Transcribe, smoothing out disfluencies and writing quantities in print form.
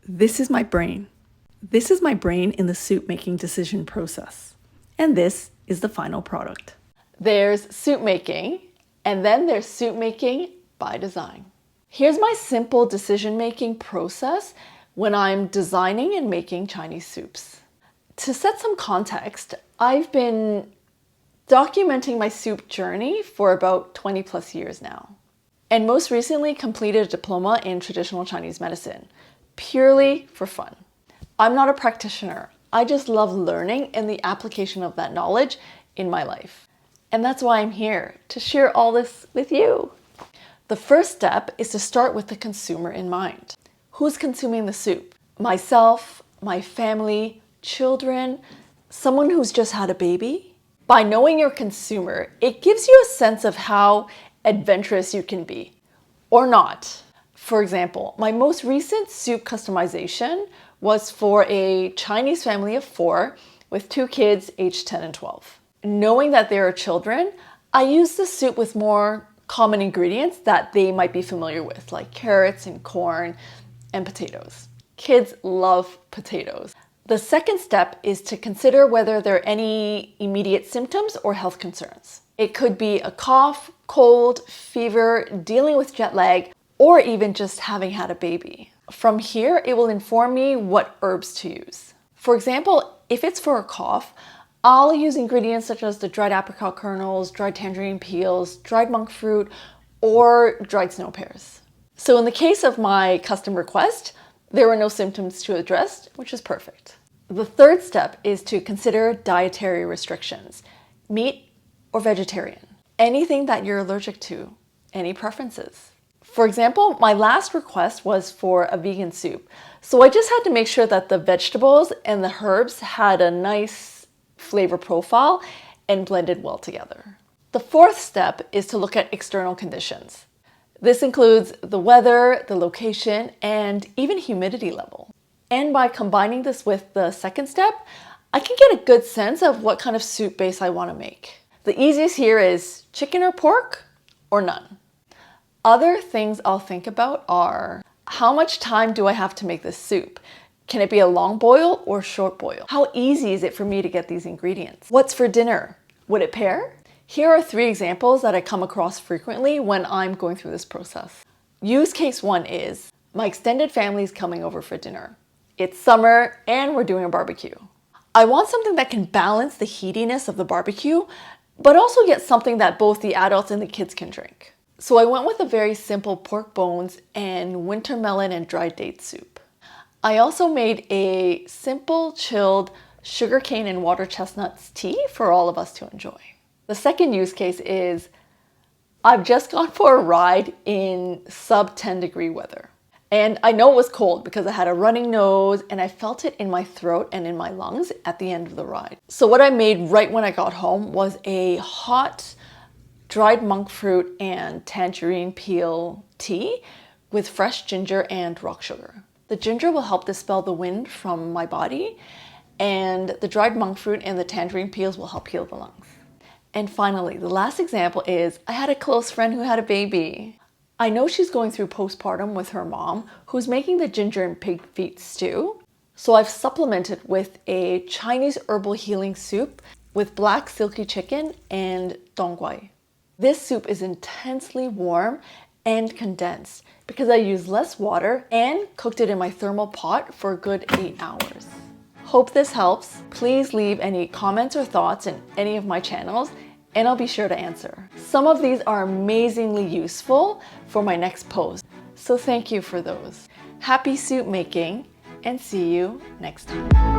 This is my brain. This is my brain in the soup making decision process. And this is the final product. There's soup making, and then there's soup making by design. Here's my simple decision making process when I'm designing and making Chinese soups. To set some context, I've been documenting my soup journey for about 20 plus years now, and most recently completed a diploma in traditional Chinese medicine, purely for fun. I'm not a practitioner. I just love learning and the application of that knowledge in my life. And that's why I'm here, to share all this with you. The first step is to start with the consumer in mind. Who's consuming the soup? Myself, my family, children, someone who's just had a baby? By knowing your consumer, it gives you a sense of how adventurous you can be, or not. For example, my most recent soup customization was for a Chinese family of 4 with 2 kids aged 10 and 12. Knowing that they are children, I used the soup with more common ingredients that they might be familiar with, like carrots and corn and potatoes. Kids love potatoes. The second step is to consider whether there are any immediate symptoms or health concerns. It could be a cough, cold, fever, dealing with jet lag, or even just having had a baby. From here, it will inform me what herbs to use. For example, if it's for a cough, I'll use ingredients such as the dried apricot kernels, dried tangerine peels, dried monk fruit, or dried snow pears. So in the case of my custom request, there were no symptoms to address, which is perfect. The third step is to consider dietary restrictions, meat or vegetarian, anything that you're allergic to, any preferences. For example, my last request was for a vegan soup, so I just had to make sure that the vegetables and the herbs had a nice flavor profile and blended well together. The fourth step is to look at external conditions. This includes the weather, the location, and even humidity level. And by combining this with the second step, I can get a good sense of what kind of soup base I want to make. The easiest here is chicken or pork, or none. Other things I'll think about are, how much time do I have to make this soup? Can it be a long boil or short boil? How easy is it for me to get these ingredients? What's for dinner? Would it pair? Here are 3 examples that I come across frequently when I'm going through this process. Use case 1 is, my extended family is coming over for dinner. It's summer and we're doing a barbecue. I want something that can balance the heatiness of the barbecue, but also get something that both the adults and the kids can drink. So I went with a very simple pork bones and winter melon and dried date soup. I also made a simple chilled sugarcane and water chestnuts tea for all of us to enjoy. The second use case is, I've just gone for a ride in sub 10 degree weather. And I know it was cold because I had a running nose and I felt it in my throat and in my lungs at the end of the ride. So what I made right when I got home was a hot dried monk fruit and tangerine peel tea with fresh ginger and rock sugar. The ginger will help dispel the wind from my body, and the dried monk fruit and the tangerine peels will help heal the lungs. And finally, the last example is, I had a close friend who had a baby. I know she's going through postpartum with her mom, who's making the ginger and pig feet stew. So I've supplemented with a Chinese herbal healing soup with black silky chicken and dongguai. This soup is intensely warm and condensed because I used less water and cooked it in my thermal pot for a good 8 hours. Hope this helps. Please leave any comments or thoughts in any of my channels and I'll be sure to answer. Some of these are amazingly useful for my next post, so thank you for those. Happy soup making and see you next time.